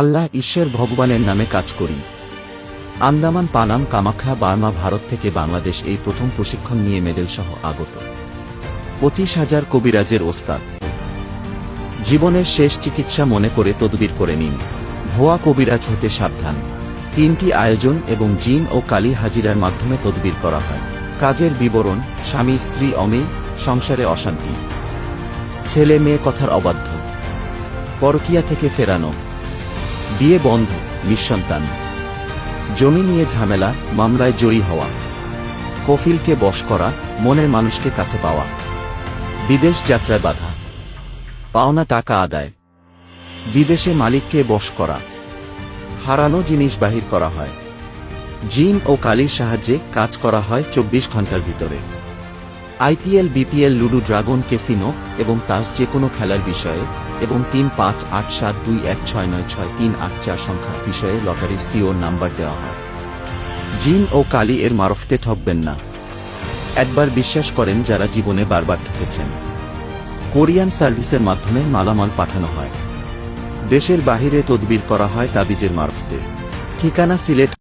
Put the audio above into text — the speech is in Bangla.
আল্লাহ ঈশ্বর ভগবানের নামে কাজ করি। আন্দামান পানাম কামাখ্যা বার্মা ভারত থেকে বাংলাদেশ এই প্রথম প্রশিক্ষণ নিয়ে মেডেল সহ আগত 25,000 কবিরাজের ওস্তাদ। জীবনের শেষ চিকিৎসা মনে করে তদবির করে নিন। ভুয়া কবিরাজ হতে সাবধান। 3টি আয়োজন এবং জিন ও কালী হাজিরার মাধ্যমে তদবির করা হয়। কাজের বিবরণ: স্বামী স্ত্রী অমিল, সংসারে অশান্তি, ছেলে মেয়ে কথার অবাধ্য, পরকীয়া থেকে ফেরানো, বিয়ে বন্ধ, নিঃসন্তান, জমি নিয়ে ঝামেলা, মামলায় জড়ি হওয়া, কফিলকে বশ করা, মনের মানুষকে কাছে পাওয়া, বিদেশ যাত্রায় বাধা, পাওনা টাকা আদায়, বিদেশে মালিককে বশ করা, হারানো জিনিস বাহির করা হয়। জিন ও কালীর সাহায্যে কাজ করা হয় 24 ঘন্টার ভিতরে। IPL, BPL, ludo, dragon, casino এবং তাস যে কোনো খেলার বিষয়ে এবং 358721696384 সংখ্যা বিষয়ে লটারির সিও নাম্বার দেওয়া হয়। জিন ও কালী এর মারফতে ঠকবেন না। একবার বিশ্বাস করেন যারা জীবনে বারবার ঠকেছেন। কোরিয়ান সার্ভিসের মাধ্যমে মালামাল পাঠানো হয়। দেশের বাহিরে তদবির করা হয় তাবিজের মারফতে। ঠিকানা: সিলেট।